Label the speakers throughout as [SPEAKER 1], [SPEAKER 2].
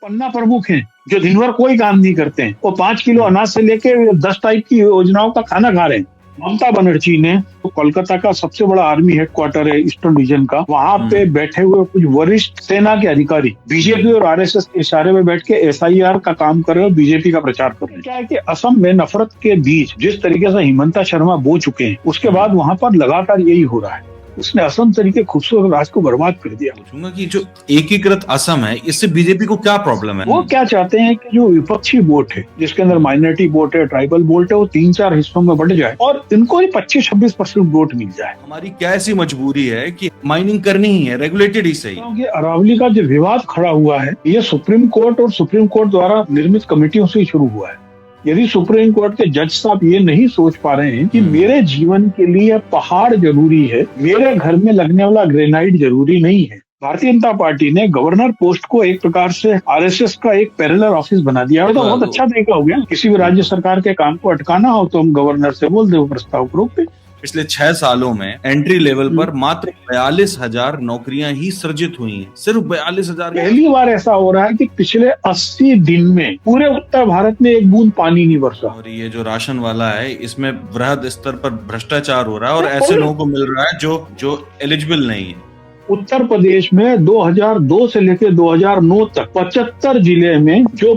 [SPEAKER 1] पन्ना प्रमुख हैं जो दिन भर कोई काम नहीं करते हैं। वो 5 किलो अनाज से लेके 10 टाइप की योजनाओं का खाना खा रहे हैं। ममता बनर्जी ने तो कोलकाता का सबसे बड़ा आर्मी हेडक्वार्टर है ईस्टर्न रीजन का, वहां पे बैठे हुए कुछ वरिष्ठ सेना के अधिकारी बीजेपी और आरएसएस के इशारे में बैठ के एसआईआर का काम कर रहे हैं, बीजेपी का प्रचार कर रहे हैं। क्या है कि असम में नफरत के बीच जिस तरीके से हिमंता शर्मा बो चुके हैं, उसके बाद वहां पर लगातार यही हो रहा है। उसने असम तरीके खूबसूरत राज्य को बर्बाद कर दिया।
[SPEAKER 2] पूछूंगा कि जो एकीकृत असम है, इससे बीजेपी को क्या प्रॉब्लम है?
[SPEAKER 1] वो क्या चाहते हैं कि जो विपक्षी वोट है, जिसके अंदर माइनॉरिटी वोट है, ट्राइबल वोट है, वो 3-4 हिस्सों में बढ़ जाए और इनको ही 25-26% वोट मिल जाए।
[SPEAKER 2] हमारी क्या ऐसी मजबूरी है कि माइनिंग करनी ही है, रेगुलेटेड ही सही।
[SPEAKER 1] क्योंकि अरावली का जो विवाद खड़ा हुआ है, ये सुप्रीम कोर्ट और सुप्रीम कोर्ट द्वारा निर्मित कमेटियों से ही शुरू हुआ है। यदि सुप्रीम कोर्ट के जज साहब ये नहीं सोच पा रहे हैं कि मेरे जीवन के लिए पहाड़ जरूरी है, मेरे घर में लगने वाला ग्रेनाइट जरूरी नहीं है। भारतीय जनता पार्टी ने गवर्नर पोस्ट को एक प्रकार से आरएसएस का एक पैरेलल ऑफिस बना दिया। तो बहुत अच्छा तरीका हो गया। किसी भी राज्य सरकार के काम को अटकाना हो तो हम गवर्नर से बोल दे, वो प्रस्ताव को रोक दे।
[SPEAKER 2] पिछले 6 सालों में एंट्री लेवल पर मात्र 42,000 नौकरियां ही सृजित हुई हैं। सिर्फ 42,000।
[SPEAKER 1] पहली बार ऐसा हो रहा है कि पिछले 80 दिन में पूरे उत्तर भारत में एक बूंद पानी नहीं बरसा।
[SPEAKER 2] और ये जो राशन वाला है, इसमें वृहद स्तर पर भ्रष्टाचार हो रहा है और ऐसे लोगों को मिल रहा है जो एलिजिबल नहीं है।
[SPEAKER 1] उत्तर प्रदेश में 2002 से लेकर 2009 तक 75 जिले में जो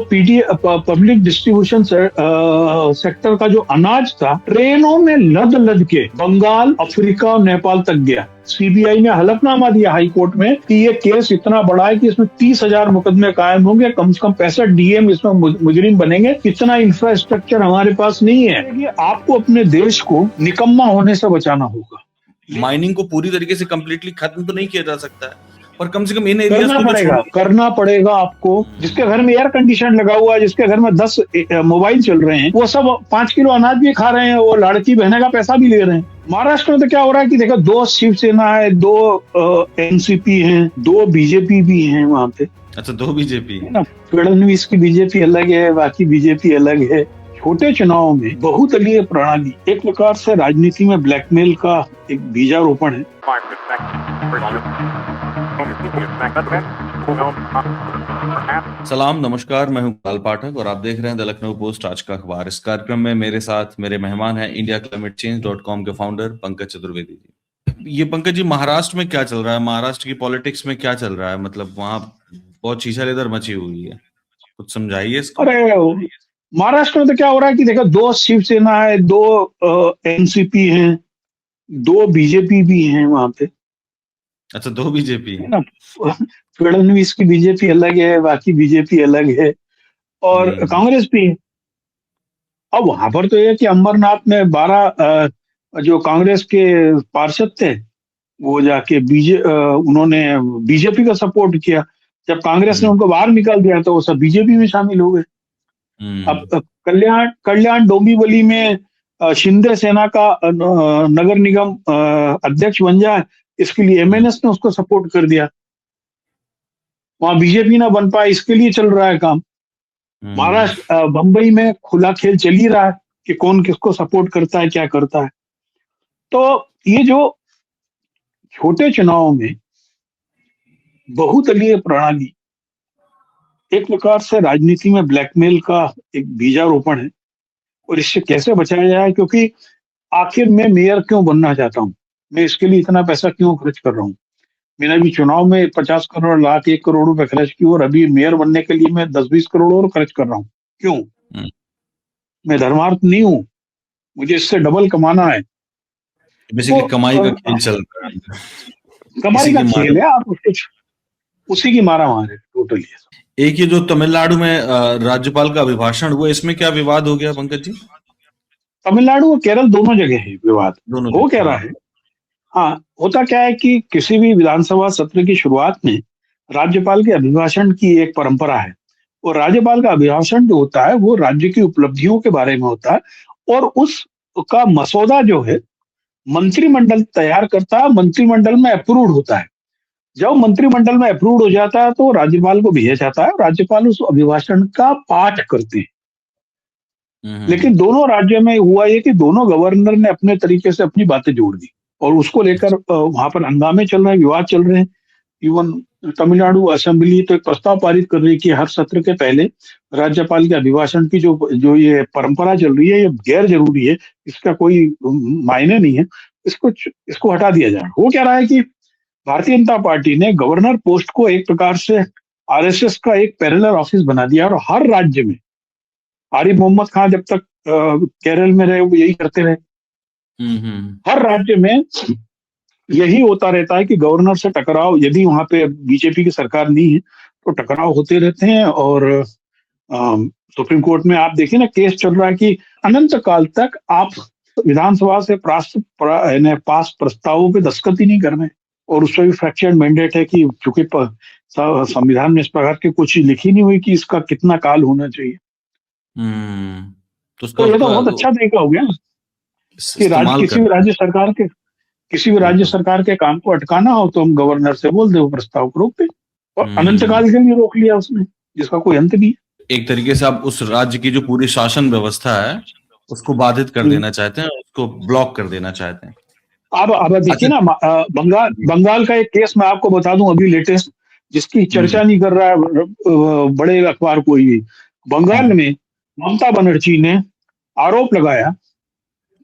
[SPEAKER 1] पब्लिक डिस्ट्रीब्यूशन सेक्टर का जो अनाज था, ट्रेनों में लद लद के बंगाल, अफ्रीका और नेपाल तक गया। सीबीआई ने हलफनामा दिया हाई कोर्ट में कि ये केस इतना बड़ा है कि इसमें 30,000 मुकदमे कायम होंगे, कम से कम 65 डीएम इसमें मुजरिम बनेंगे। इतना इंफ्रास्ट्रक्चर हमारे पास नहीं है। आपको अपने देश को निकम्मा होने से बचाना होगा।
[SPEAKER 2] माइनिंग को पूरी तरीके से कंप्लीटली खत्म तो नहीं किया जा सकता है, पर कम से कम इन
[SPEAKER 1] एरियाज को करना पड़ेगा आपको। जिसके घर में एयर कंडीशन लगा हुआ है, जिसके घर में 10 मोबाइल चल रहे हैं, वो सब 5 किलो अनाज भी खा रहे हैं, वो लड़की बहने का पैसा भी ले रहे हैं। महाराष्ट्र में तो क्या हो रहा है कि देखो, 2 शिवसेना है, 2 एनसीपी है, 2 बीजेपी भी है वहाँ पे।
[SPEAKER 2] अच्छा, 2 बीजेपी है ना।
[SPEAKER 1] फडणवीस की बीजेपी अलग है, बाकी बीजेपी अलग है। छोटे चुनाव में बहुदलीय प्रणाली एक प्रकार से राजनीति में ब्लैकमेल का एक बीजारोपण है।
[SPEAKER 2] सलाम, नमस्कार, मैं हूं लाल पाठक और आप देख रहे हैं द लखनऊ पोस्ट आज का अखबार। इस कार्यक्रम में मेरे साथ मेरे मेहमान हैं indiaclimatechange.com के फाउंडर पंकज चतुर्वेदी जी। ये पंकज जी, महाराष्ट्र में क्या चल रहा है? महाराष्ट्र की पॉलिटिक्स में क्या चल रहा है? मतलब वहां बहुत शीशा लेदर मची हुई है, कुछ समझाइए इसको।
[SPEAKER 1] अरे महाराष्ट्र में तो क्या हो रहा है कि देखो, 2 शिवसेना है, 2 एनसीपी हैं, 2 बीजेपी भी हैं वहां पे।
[SPEAKER 2] अच्छा, 2 बीजेपी है
[SPEAKER 1] ना। फडणवीस की बीजेपी अलग है, बाकी बीजेपी अलग है, और कांग्रेस भी है। अब वहां पर तो ये कि अंबरनाथ में 12 जो कांग्रेस के पार्षद थे, वो जाके उन्होंने बीजेपी का सपोर्ट किया। जब कांग्रेस ने उनको बाहर निकाल दिया तो वो सब बीजेपी में शामिल हो गए। अब कल्याण डोंबिवली में शिंदे सेना का नगर निगम अध्यक्ष बन जाए, इसके लिए एमएनएस ने उसको सपोर्ट कर दिया। वहां बीजेपी ना बन पाए, इसके लिए चल रहा है काम। महाराष्ट्र बंबई में खुला खेल चल ही रहा है कि कौन किसको सपोर्ट करता है, क्या करता है। तो ये जो छोटे चुनाव में बहुदलीय प्रणाली एक प्रकार से राजनीति में ब्लैकमेल का एक बीजारोपण है, और इससे कैसे बचाया जाए, क्योंकि आखिर मैं मेयर क्यों बनना चाहता हूँ, मैं इसके लिए इतना पैसा क्यों खर्च कर रहा हूँ। मैंने भी चुनाव में 50 करोड़, लाख, 1 करोड़ रुपए खर्च किए, और अभी मेयर बनने के लिए मैं 10-20 करोड़ और खर्च कर रहा हूँ। क्यों? मैं धर्मार्थ नहीं हूँ, मुझे इससे डबल कमाना है।
[SPEAKER 2] बेसिकली कमाई का खेल चल रहा है।
[SPEAKER 1] कमाई का खेल है, आप उसी की मारा मारे टोटली।
[SPEAKER 2] एक ये जो तमिलनाडु में राज्यपाल का अभिभाषण हुआ, इसमें क्या विवाद हो गया पंकज जी?
[SPEAKER 1] तमिलनाडु और केरल दोनों जगह है विवाद। वो कह रहा है, हाँ, होता क्या है कि किसी भी विधानसभा सत्र की शुरुआत में राज्यपाल के अभिभाषण की एक परंपरा है, और राज्यपाल का अभिभाषण जो होता है वो राज्य की उपलब्धियों के बारे में होता है, और उसका मसौदा जो है मंत्रिमंडल तैयार करता है, मंत्रिमंडल में अप्रूव्ड होता है। जब मंत्रिमंडल में अप्रूव्ड हो जाता है तो राज्यपाल को भेजा जाता है, राज्यपाल उस अभिभाषण का पाठ करते हैं। लेकिन दोनों राज्यों में हुआ ये कि दोनों गवर्नर ने अपने तरीके से अपनी बातें जोड़ दी, और उसको लेकर वहां पर हंगामे चल रहे हैं, विवाद चल रहे हैं। इवन तमिलनाडु असेंबली तो एक प्रस्ताव पारित कर रही है कि हर सत्र के पहले राज्यपाल के अभिभाषण की जो जो ये परंपरा चल रही है, ये गैर जरूरी है, इसका कोई मायने नहीं है, इसको हटा दिया जाए। वो कह रहा है कि भारतीय जनता पार्टी ने गवर्नर पोस्ट को एक प्रकार से आरएसएस का एक पैरेलल ऑफिस बना दिया, और हर राज्य में आरिफ मोहम्मद खान जब तक केरल में रहे वो यही करते रहे। हर राज्य में यही होता रहता है कि गवर्नर से टकराव, यदि वहां पे बीजेपी की सरकार नहीं है तो टकराव होते रहते हैं। और सुप्रीम कोर्ट में आप देखिए ना, केस चल रहा है कि अनंत काल तक आप विधानसभा से पास प्रस्तावों पे दस्तखत ही नहीं करने, और उससे भी फ्रैक्चर्ड मैंडेट है कि चूंकि संविधान में इस प्रकार की कुछ लिखी नहीं हुई कि इसका कितना काल होना चाहिए। तो ये तो बहुत अच्छा तरीका हो गया कि किसी भी राज्य सरकार के काम को अटकाना हो तो हम गवर्नर से बोल दे, वो प्रस्ताव को रोक दे, और अनंत काल के लिए रोक लिया उसने, जिसका कोई अंत नहीं है।
[SPEAKER 2] एक तरीके से आप उस राज्य की जो पूरी शासन व्यवस्था है उसको बाधित कर देना चाहते हैं, उसको ब्लॉक कर देना चाहते हैं।
[SPEAKER 1] अब देखिए ना, बंगाल का एक केस मैं आपको बता दूं अभी लेटेस्ट, जिसकी चर्चा नहीं कर रहा है बड़े अखबार कोई भी। बंगाल में ममता बनर्जी ने आरोप लगाया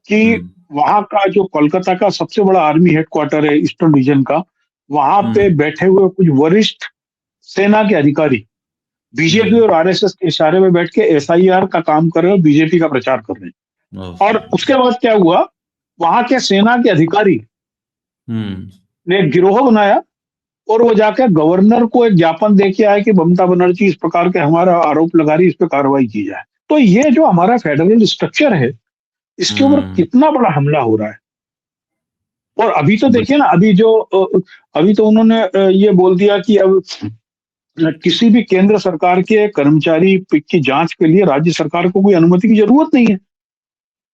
[SPEAKER 1] कि वहां का जो कोलकाता का सबसे बड़ा आर्मी हेडक्वार्टर है ईस्टर्न रीजन का, वहां पे बैठे हुए कुछ वरिष्ठ सेना के अधिकारी बीजेपी और आरएसएस के इशारे में बैठ के एसआईआर का काम कर रहे हैं, बीजेपी का प्रचार कर रहे हैं। और उसके बाद क्या हुआ, वहां के सेना के अधिकारी ने एक गिरोह बनाया और वो जाकर गवर्नर को एक ज्ञापन दे के आए कि ममता बनर्जी इस प्रकार के हमारा आरोप लगा रही, इस पर कार्रवाई की जाए। तो ये जो हमारा फेडरल स्ट्रक्चर है, इसके ऊपर कितना बड़ा हमला हो रहा है। और अभी तो देखिए ना, अभी तो उन्होंने ये बोल दिया कि अब किसी भी केंद्र सरकार के कर्मचारी की जांच के लिए राज्य सरकार को कोई अनुमति की जरूरत नहीं है।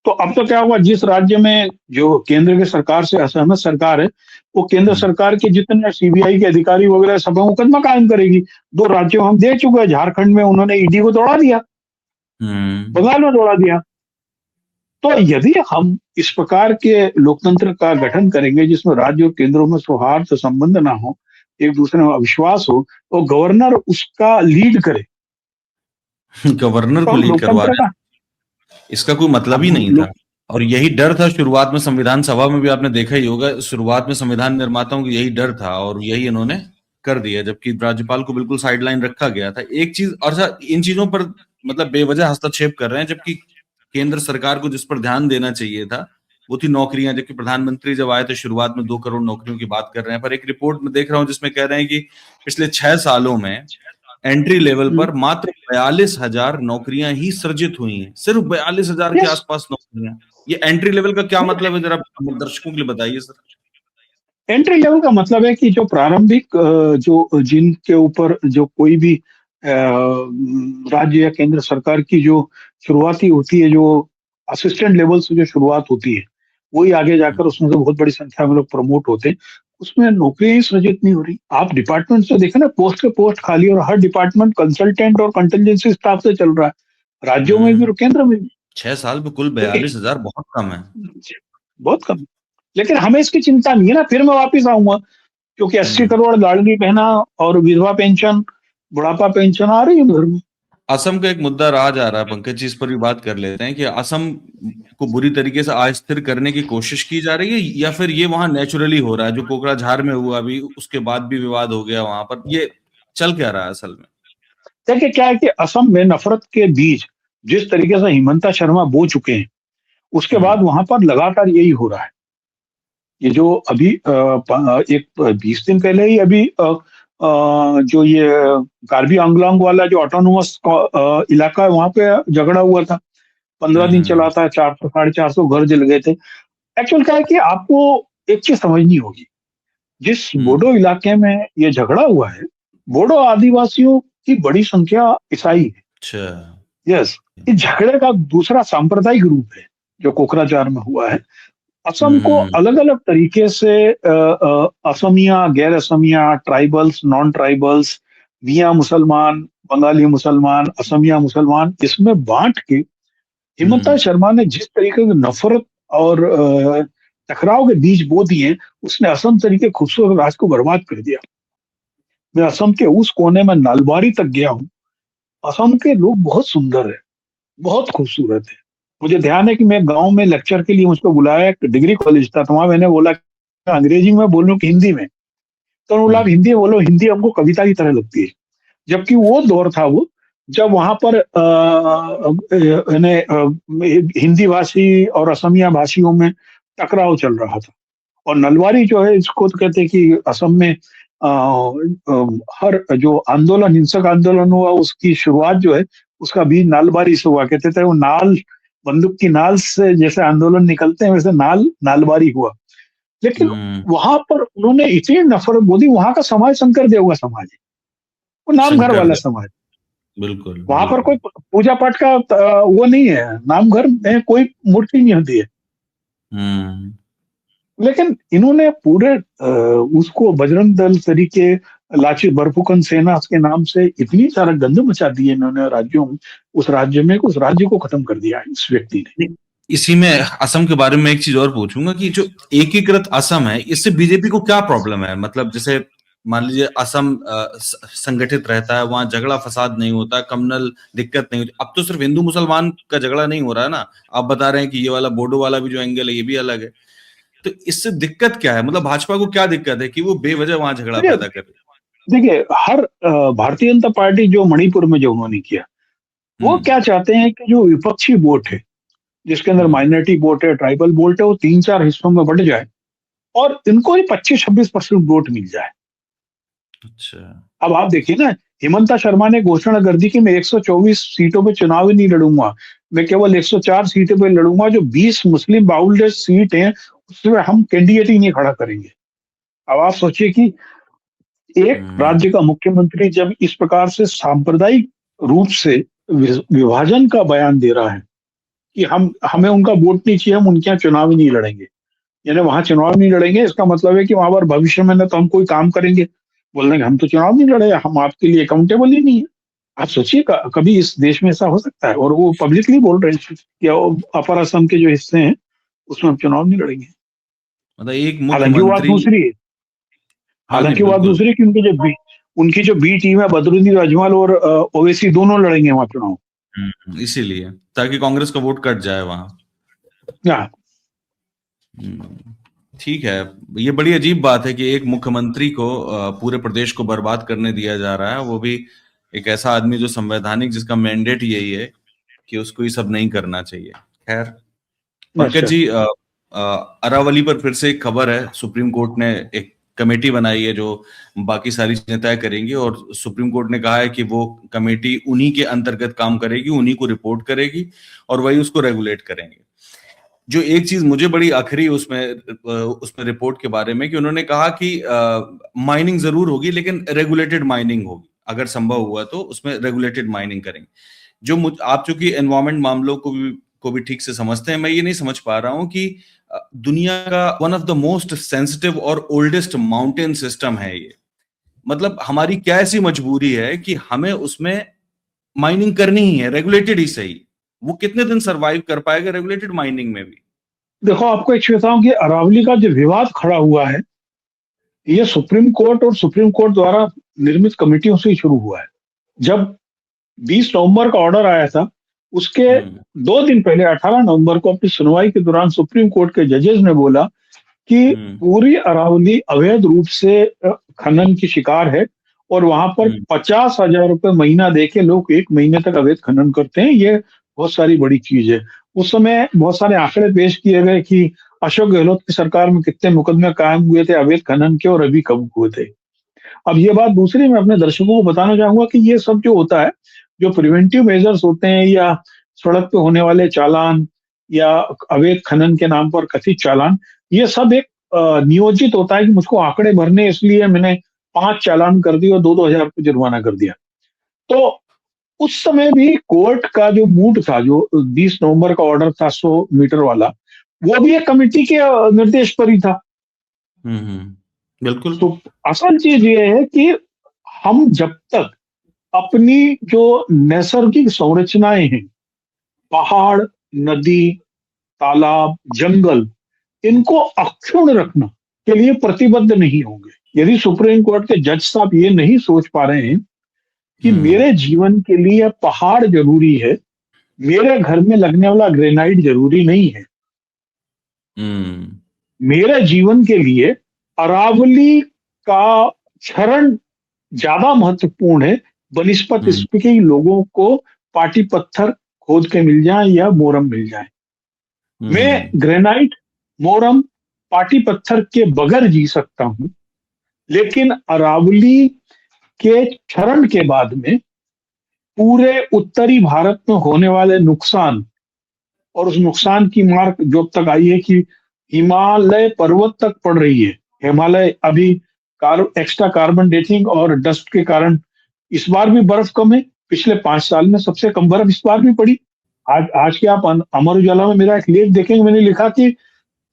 [SPEAKER 1] तो अब तो क्या हुआ, जिस राज्य में जो केंद्र के सरकार से असहमत सरकार है, वो केंद्र सरकार के जितने सीबीआई के अधिकारी वगैरह सब मुकदमा कायम करेगी। 2 राज्यों हम देख चुके हैं, झारखंड में उन्होंने ईडी को दौड़ा दिया, बंगाल में दौड़ा दिया। तो यदि हम इस प्रकार के लोकतंत्र का गठन करेंगे जिसमें राज्य और केंद्रों में सौहार्द संबंध ना हो, एक दूसरे में अविश्वास हो, तो गवर्नर उसका लीड करे,
[SPEAKER 2] गवर्नर को लीड करवा रहे, इसका कोई मतलब ही नहीं था। और यही डर था शुरुआत में, संविधान सभा में भी आपने देखा ही होगा, शुरुआत में संविधान निर्माताओं को यही डर था और यही इन्होंने कर दिया, जबकि राज्यपाल को बिल्कुल साइडलाइन रखा गया था। एक चीज और इन चीजों पर मतलब बेवजह हस्तक्षेप कर रहे हैं, जबकि केंद्र सरकार को जिस पर ध्यान देना चाहिए था वो थी नौकरियां। जबकि प्रधानमंत्री जब आए थे शुरुआत में 2 करोड़ नौकरियों की बात कर रहे हैं, पर एक रिपोर्ट में देख रहा हूं जिसमें कह रहे हैं कि पिछले 6 सालों में एंट्री लेवल पर मात्र 42,000 नौकरियां ही सृजित हुई हैं, सिर्फ 42,000 के आसपास नौकरियां। ये एंट्री लेवल का क्या मतलब है, जरा दर्शकों के लिए बताइए सर।
[SPEAKER 1] एंट्री लेवल का मतलब है कि जो प्रारंभिक जो जिनके ऊपर जो कोई भी राज्य या केंद्र सरकार की जो शुरुआती होती है, जो असिस्टेंट लेवल से जो शुरुआत होती है, वही आगे जाकर उसमें तो बहुत बड़ी संख्या में लोग प्रमोट होते हैं, उसमें नौकरियां ही सृजित नहीं हो रही। आप डिपार्टमेंट से देखें ना, पोस्ट के पोस्ट खाली, और हर डिपार्टमेंट कंसल्टेंट और कंटिजेंसी स्टाफ से चल रहा है, राज्यों में भी और केंद्र में भी।
[SPEAKER 2] 6 साल में कुल 42,000 बहुत कम है,
[SPEAKER 1] बहुत कम। लेकिन हमें इसकी चिंता नहीं है ना, फिर मैं वापिस आऊंगा, क्योंकि 80 करोड़ लाडली बहना और विधवा पेंशन, बुढ़ापा पेंशन आ रही है घर में।
[SPEAKER 2] असम का एक मुद्दा रहा जा रहा है पंकज जी, इस पर भी बात कर लेते हैं कि असम को बुरी तरीके से अस्थिर करने की कोशिश की जा रही है, या फिर ये वहां नेचुरली हो रहा है, जो कोकराझार में हुआ अभी उसके बाद भी विवाद हो गया वहां पर, ये चल क्या रहा है असल में?
[SPEAKER 1] देखिए क्या है कि असम में नफरत के बीज जिस तरीके से हिमंता शर्मा बो चुके हैं, उसके बाद वहां पर लगातार यही हो रहा है। ये जो अभी एक 20 दिन पहले ही अभी जो ये कार्बी आंगलोंग वाला जो ऑटोनोमस इलाका है, वहां पे झगड़ा हुआ था, 15 दिन चला था, 400 450 घर जल गए थे। एक्चुअल क्या है कि आपको एक चीज समझनी होगी, जिस बोडो इलाके में ये झगड़ा हुआ है, बोडो आदिवासियों की बड़ी संख्या ईसाई है।
[SPEAKER 2] अच्छा,
[SPEAKER 1] यस, इस झगड़े का दूसरा सांप्रदायिक रूप है जो कोकराझार में हुआ है। असम को अलग अलग तरीके से असमिया, गैर असमिया, ट्राइबल्स, नॉन ट्राइबल्स, मियां मुसलमान, बंगाली मुसलमान, असमिया मुसलमान, इसमें बांट के हिमंता शर्मा ने जिस तरीके की नफरत और टकराव के बीज बो दिए, उसने असम तरीके खूबसूरत राज को बर्बाद कर दिया। मैं असम के उस कोने में नलबारी तक गया हूँ। असम के लोग बहुत सुंदर है, बहुत खूबसूरत है। मुझे ध्यान है कि मैं गांव में लेक्चर के लिए मुझको बुलाया, एक डिग्री कॉलेज था, तो वहां मैंने बोला अंग्रेजी में बोल रहा हूँ कि हिंदी में, तो उन्होंने बोला आप
[SPEAKER 2] हम्म
[SPEAKER 1] हिंदी में बोलो, हिंदी हमको कविता की तरह लगती है। जबकि वो दौर था वो, जब वहां पर हिंदी भाषी और असमिया भाषियों में टकराव चल रहा था। और नलवारी जो है, इसको तो कहते हैं कि असम में हर जो आंदोलन, हिंसक आंदोलन हुआ, उसकी शुरुआत जो है उसका बीज नालबारी से हुआ। कहते थे वो नाल, बंदूक की नाल से जैसे आंदोलन निकलते हैं, वैसे नालबारी हुआ। लेकिन
[SPEAKER 2] हम्म,
[SPEAKER 1] वहां पर उन्होंने इतनी नफरत बोली। वहां का समाज शंकर देव का समाज है, वो नाम घर
[SPEAKER 2] शंकर
[SPEAKER 1] वाला
[SPEAKER 2] देव,
[SPEAKER 1] समाज।
[SPEAKER 2] बिल्कुल
[SPEAKER 1] वहां पर
[SPEAKER 2] बिल्कुल।
[SPEAKER 1] कोई पूजा पाठ का वो नहीं है, नाम घर में कोई मूर्ति नहीं होती है।
[SPEAKER 2] हम्म।
[SPEAKER 1] लेकिन इन्होंने पूरे उसको बजरंग दल तरीके, लाची बरफुकन सेना के नाम से इतनी सारा गंद मचा दिए इन्होंने राज्यों में, उस राज्य में, उस राज्य को खत्म कर दिया इस व्यक्ति ने।
[SPEAKER 2] नहीं, इसी में असम के बारे में एक चीज और पूछूंगा कि जो एकीकृत असम है, इससे बीजेपी को क्या प्रॉब्लम है? मतलब जैसे मान लीजिए असम संगठित रहता है, वहां झगड़ा फसाद नहीं होता, कम्युनल दिक्कत नहीं होती। अब तो सिर्फ हिंदू मुसलमान का झगड़ा नहीं हो रहा है ना, आप बता रहे हैं कि ये वाला बोडो वाला भी जो एंगल है ये भी अलग है। तो इससे दिक्कत क्या है? मतलब भाजपा को क्या दिक्कत है कि वो बेवजह वहां झगड़ा
[SPEAKER 1] देखिए,
[SPEAKER 2] पैदा कर रही
[SPEAKER 1] देखिए, हर भारतीय जनता पार्टी जो मणिपुर में जो उन्होंने किया,
[SPEAKER 2] है?
[SPEAKER 1] वो क्या चाहते हैं कि जो विपक्षी वोट है, जिसके अंदर
[SPEAKER 2] हम्म,
[SPEAKER 1] माइनॉरिटी वोट है, ट्राइबल वोट है, वो 3-4 हिस्सों में बढ़ जाए और इनको ही 25-26% वोट मिल जाए।
[SPEAKER 2] अच्छा।
[SPEAKER 1] अब आप देखिए ना, हिमंता शर्मा ने घोषणा कर दी कि मैं 124 सीटों पे चुनाव ही नहीं लड़ूंगा, मैं केवल 104 सीटों पे लड़ूंगा। जो 20 मुस्लिम बाउल्ड सीट हैं, उसमें हम कैंडिडेट ही नहीं खड़ा करेंगे। अब आप सोचिए कि एक
[SPEAKER 2] हम्म,
[SPEAKER 1] राज्य का मुख्यमंत्री जब इस प्रकार से सांप्रदायिक रूप से विभाजन का बयान दे रहा है कि हम हमें उनका वोट नहीं चाहिए, हम उनके यहाँ चुनाव ही नहीं लड़ेंगे, यानी वहां चुनाव नहीं लड़ेंगे, इसका मतलब है कि वहां पर भविष्य में ना तो हम कोई काम करेंगे, बोल देंगे हम तो चुनाव नहीं लड़े, हम आपके लिए अकाउंटेबल ही नहीं है। आप सोचिए कभी इस देश में ऐसा हो सकता है? और वो पब्लिकली बोल रहे हैं कि अपर असम के जो हिस्से हैं उसमें हम चुनाव नहीं लड़ेंगे।
[SPEAKER 2] मतलब एक
[SPEAKER 1] हालांकि वो बात
[SPEAKER 2] मुख्यमंत्री।
[SPEAKER 1] दूसरी है,
[SPEAKER 2] हाँ जी,
[SPEAKER 1] हालांकि वो बात
[SPEAKER 2] बिल्कुल।
[SPEAKER 1] दूसरी है कि उनकी जो बी टीम है, बदरुद्दीन अजमल और ओवैसी दोनों लड़ेंगे वहां चुनाव।
[SPEAKER 2] इसीलिए ताकि कांग्रेस का वोट कट जाए वहां।
[SPEAKER 1] हाँ,
[SPEAKER 2] हम्म, ठीक है। ये बड़ी अजीब बात है कि एक मुख्यमंत्री को पूरे प्रदेश को बर्बाद करने दिया जा रहा है, वो भी एक ऐसा आदमी जो संवैधानिक, जिसका मैंडेट यही है कि उसको ये सब नहीं करना चाहिए। खैर, पंकज
[SPEAKER 1] अच्छा,
[SPEAKER 2] जी, अरावली पर फिर से एक खबर है। सुप्रीम कोर्ट ने एक कमेटी बनाई है जो बाकी सारी चीजें तय करेंगी, और सुप्रीम कोर्ट ने कहा है कि वो कमेटी उन्हीं के अंतर्गत काम करेगी, उन्हीं को रिपोर्ट करेगी और वही उसको रेगुलेट करेंगे। जो एक चीज मुझे बड़ी आखिरी उसमें रिपोर्ट के बारे में, कि उन्होंने कहा कि माइनिंग जरूर होगी लेकिन रेगुलेटेड माइनिंग होगी, अगर संभव हुआ तो उसमें रेगुलेटेड माइनिंग करेंगे। आप चूंकि एनवायरमेंट मामलों को भी ठीक से समझते हैं, मैं ये नहीं समझ पा रहा हूं कि दुनिया का one of the most sensitive और ओल्डेस्ट माउंटेन सिस्टम है ये। मतलब हमारी क्या ऐसी मजबूरी है कि हमें उसमें माइनिंग करनी ही है, रेगुलेटेड ही सही। वो कितने दिन सरवाइव कर पाएगा रेगुलेटेड माइनिंग में भी?
[SPEAKER 1] देखो आपको एक चीज बताऊं कि अरावली का जो विवाद खड़ा हुआ है, ये सुप्रीम कोर्ट और सुप्रीम कोर्ट द्वारा निर्मित कमेटियों से ही शुरू हुआ है। जब 20 नवंबर का ऑर्डर आया था, उसके
[SPEAKER 2] हम्म
[SPEAKER 1] 2 दिन पहले 18 नवंबर को अपनी सुनवाई के दौरान सुप्रीम कोर्ट के जजेस ने बोला कि
[SPEAKER 2] हम्म
[SPEAKER 1] पूरी अरावली अवैध रूप से खनन की शिकार है, और वहां पर
[SPEAKER 2] हम्म
[SPEAKER 1] 50,000 रुपए महीना देके लोग 1 महीने तक अवैध खनन करते हैं। ये बहुत सारी बड़ी चीज है। उस समय बहुत सारे आंकड़े पेश किए गए कि अशोक गहलोत की सरकार में कितने मुकदमे कायम हुए थे अवैध खनन के, और अभी कब हुए थे। अब ये बात दूसरी, मैं अपने दर्शकों को बताना चाहूंगा कि ये सब जो होता है, जो प्रिवेंटिव मेजर्स होते हैं, या सड़क पे होने वाले चालान, या अवैध खनन के नाम पर कथित चालान, ये सब एक नियोजित होता है कि मुझको आंकड़े भरने, इसलिए मैंने 5 चालान कर दिए और 2-2 हजार रुपये जुर्माना कर दिया। तो उस समय भी कोर्ट का जो मूड था, जो 20 नवंबर का ऑर्डर था 100 मीटर वाला, वो भी एक कमेटी के निर्देश पर ही था।
[SPEAKER 2] बिल्कुल।
[SPEAKER 1] तो असल चीज ये है कि हम जब तक अपनी जो नैसर्गिक संरचनाएं हैं, पहाड़, नदी, तालाब, जंगल, इनको अक्षुण्ण रखना के लिए प्रतिबद्ध नहीं होंगे, यदि सुप्रीम कोर्ट के जज साहब ये नहीं सोच पा रहे हैं कि
[SPEAKER 2] हम्म
[SPEAKER 1] मेरे जीवन के लिए पहाड़ जरूरी है, मेरे घर में लगने वाला ग्रेनाइट जरूरी नहीं है,
[SPEAKER 2] हम्म
[SPEAKER 1] मेरे जीवन के लिए अरावली का क्षरण ज्यादा महत्वपूर्ण है बनिस्पत
[SPEAKER 2] हम्म
[SPEAKER 1] इसके कि लोगों को पाटी पत्थर खोद के मिल जाए या मोरम मिल जाए। मैं
[SPEAKER 2] हम्म
[SPEAKER 1] ग्रेनाइट, मोरम, पाटी पत्थर के बगैर जी सकता हूं, लेकिन अरावली के क्षरण के बाद में पूरे उत्तरी भारत में होने वाले नुकसान, और उस नुकसान की मार जो अब तक आई है कि हिमालय पर्वत तक पड़ रही है। हिमालय अभी एक्स्ट्रा कार्बन डेटिंग और डस्ट के कारण इस बार भी बर्फ कम है। पिछले 5 साल में सबसे कम बर्फ इस बार भी पड़ी। आज के आप अमर उजाला में मेरा एक लेख देखेंगे, मैंने लिखा कि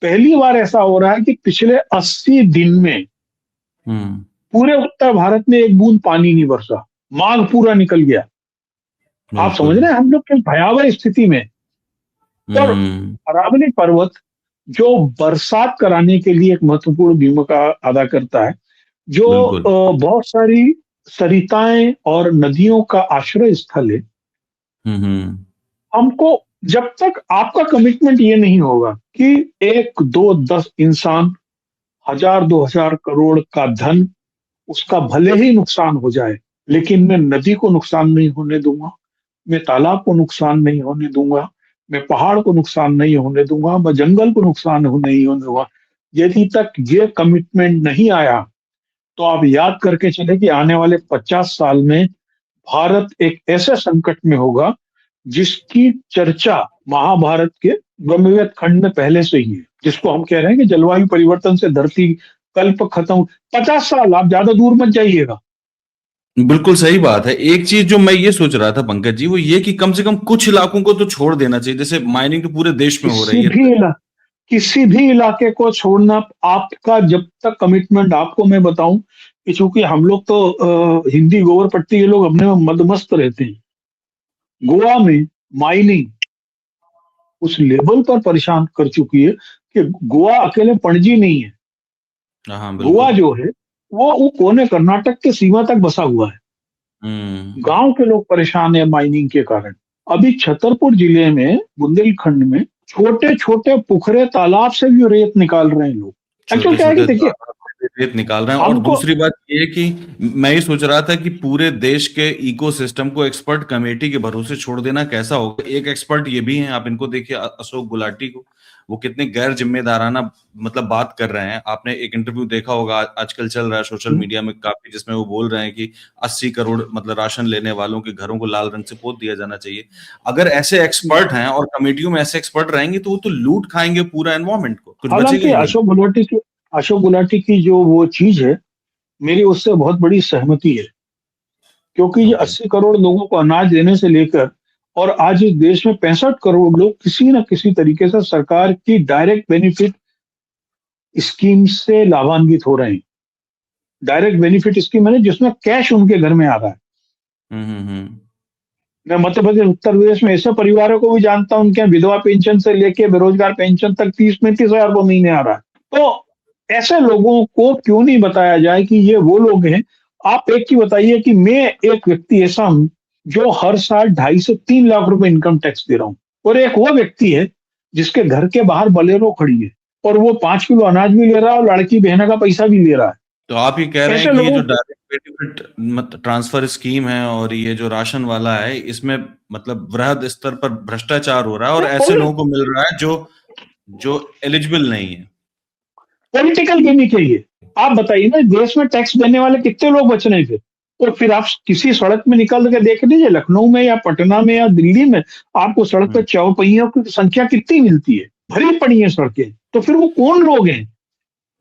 [SPEAKER 1] पहली बार ऐसा हो रहा है कि पिछले 80 दिन में
[SPEAKER 2] हम्म
[SPEAKER 1] पूरे उत्तर भारत में एक बूंद पानी नहीं बरसा, माघ पूरा निकल गया। आप समझ
[SPEAKER 2] बिल्कुल।
[SPEAKER 1] रहे हैं हम लोग किस भयावह स्थिति में। और
[SPEAKER 2] हम्म
[SPEAKER 1] अरावली पर्वत जो बरसात कराने के लिए एक महत्वपूर्ण भूमिका अदा करता है, जो
[SPEAKER 2] बिल्कुल।
[SPEAKER 1] बहुत सारी सरिताएं और नदियों का आश्रय स्थल है।
[SPEAKER 2] हम्म
[SPEAKER 1] हमको जब तक आपका कमिटमेंट ये नहीं होगा कि 1, 2, 10 इंसान, 1000, 2000 करोड़ का धन, उसका भले ही नुकसान हो जाए, लेकिन मैं नदी को नुकसान नहीं होने दूंगा, मैं तालाब को नुकसान नहीं होने दूंगा, मैं पहाड़ को नुकसान नहीं होने दूंगा, मैं जंगल को नुकसान नहीं होने दूंगा। यदि तक ये कमिटमेंट नहीं आया तो आप याद करके चले कि आने वाले 50 साल में भारत एक ऐसे संकट में होगा जिसकी चर्चा महाभारत के ब्रह्मवेद खंड में पहले से ही है, जिसको हम कह रहे हैं कि जलवायु परिवर्तन से धरती कल्प खत्म। 50 साल, आप ज्यादा दूर मत जाइएगा।
[SPEAKER 2] बिल्कुल सही बात है। एक चीज जो मैं ये सोच रहा था पंकज जी, वो ये कि कम से कम कुछ इलाकों को तो छोड़ देना चाहिए। जैसे माइनिंग तो पूरे देश में हो
[SPEAKER 1] किसी
[SPEAKER 2] रही है।
[SPEAKER 1] भी किसी भी इलाके को छोड़ना आपका, जब तक कमिटमेंट, आपको मैं बताऊं कि चूंकि हम लोग तो हिंदी गोबर पट्टी के लोग अपने में मदमस्त रहते हैं। गोवा में माइनिंग उस लेवल पर परेशान कर चुकी है कि गोवा अकेले पणजी नहीं है।
[SPEAKER 2] हाँ
[SPEAKER 1] गोवा
[SPEAKER 2] बिल्कुल।
[SPEAKER 1] जो है वो कोने कर्नाटक के सीमा तक बसा हुआ है।
[SPEAKER 2] हम्म
[SPEAKER 1] गांव के लोग परेशान है माइनिंग के कारण। अभी छतरपुर जिले में, बुंदेलखंड में छोटे छोटे पुखरे तालाब से भी रेत निकाल रहे हैं लोग। एक्चुअल
[SPEAKER 2] छोटे
[SPEAKER 1] क्या है कि
[SPEAKER 2] छोटे
[SPEAKER 1] देखिए,
[SPEAKER 2] रेत निकाल रहे हैं। और
[SPEAKER 1] हमको
[SPEAKER 2] दूसरी बात ये है कि मैं ये सोच रहा था कि पूरे देश के इकोसिस्टम को एक्सपर्ट कमेटी के भरोसे छोड़ देना कैसा होगा। एक एक्सपर्ट ये भी हैं, आप इनको देखिए, अशोक गुलाटी को। वो कितने गैर जिम्मेदाराना मतलब बात कर रहे हैं। आपने एक इंटरव्यू देखा होगा, आजकल चल रहा है सोशल मीडिया में काफी, जिसमें वो बोल रहे हैं कि 80 करोड़ मतलब राशन लेने वालों के घरों को लाल रंग से पोत दिया जाना चाहिए। अगर ऐसे एक्सपर्ट हैं और कमेटियों में ऐसे एक्सपर्ट रहेंगे तो वो तो लूट खाएंगे पूरा एनवायरमेंट को, कुछ बचेगा
[SPEAKER 1] हालांकि
[SPEAKER 2] ही नहीं।
[SPEAKER 1] अशोक गुलाटी की जो वो चीज है, मेरी उससे बहुत बड़ी सहमति है। क्योंकि ये
[SPEAKER 2] ओके।
[SPEAKER 1] 80 करोड़ लोगों को अनाज देने से लेकर, और आज इस देश में 65 करोड़ लोग किसी न किसी तरीके से सरकार की डायरेक्ट बेनिफिट स्कीम से लाभान्वित हो रहे हैं। डायरेक्ट बेनिफिट स्कीम है जिसमें कैश उनके घर में आ रहा है।
[SPEAKER 2] हम्म।
[SPEAKER 1] मैं मध्य प्रदेश, उत्तर प्रदेश में ऐसे परिवारों को भी जानता हूं, उनके यहाँ विधवा पेंशन से लेके बेरोजगार पेंशन तक 30-35 हजार रुपये महीने आ रहा है। तो ऐसे लोगों को क्यों नहीं बताया जाए कि ये वो लोग हैं। आप एक की बताइए कि मैं एक व्यक्ति ऐसा हूं जो हर साल 2.5 से 3 लाख रुपए इनकम टैक्स दे रहा हूं, और एक वो व्यक्ति है जिसके घर के बाहर बलेरो खड़ी है और वो 5 किलो अनाज भी ले रहा है और लड़की बहना का पैसा भी ले रहा है।
[SPEAKER 2] तो आप ये कह रहे हैं
[SPEAKER 1] ऐसे
[SPEAKER 2] कि ये जो
[SPEAKER 1] लोगों को
[SPEAKER 2] डायरेक्ट बेनिफिट ट्रांसफर स्कीम है और ये जो राशन वाला है, इसमें मतलब वृहद स्तर पर भ्रष्टाचार हो रहा है और ऐसे लोगों को मिल रहा है जो जो एलिजिबल नहीं है।
[SPEAKER 1] पॉलिटिकल गेमिंग है ये। आप बताइए ना, देश में टैक्स देने वाले कितने लोग बच रहे थे। और फिर आप किसी सड़क में निकल के देख लीजिए, लखनऊ में या पटना में या दिल्ली में, आपको सड़क पर
[SPEAKER 2] हम्म
[SPEAKER 1] चौपहियों की संख्या कितनी मिलती है। भरी पड़ी है सड़कें। तो फिर वो कौन लोग हैं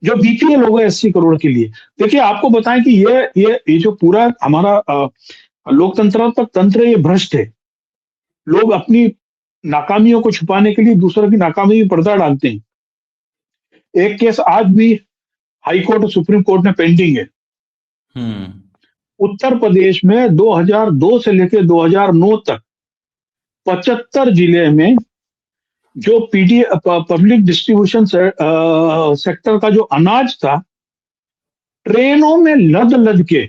[SPEAKER 1] जो बीपीएल हो गए 80 करोड़ के लिए। देखिए, आपको बताएं कि ये जो पूरा हमारा लोकतंत्रात्मक तंत्र है, ये भ्रष्ट है। लोग अपनी नाकामियों को छुपाने के लिए दूसरों की नाकामी में पर्दा डालते हैं। एक केस आज भी हाई कोर्ट और सुप्रीम कोर्ट में पेंडिंग है।
[SPEAKER 2] हम्म
[SPEAKER 1] उत्तर प्रदेश में 2002 से लेकर 2009 तक 75 जिले में जो पीडी पब्लिक डिस्ट्रीब्यूशन सेक्टर का जो अनाज था, ट्रेनों में लद लद के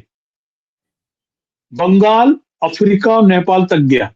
[SPEAKER 1] बंगाल, अफ्रीका और नेपाल तक गया।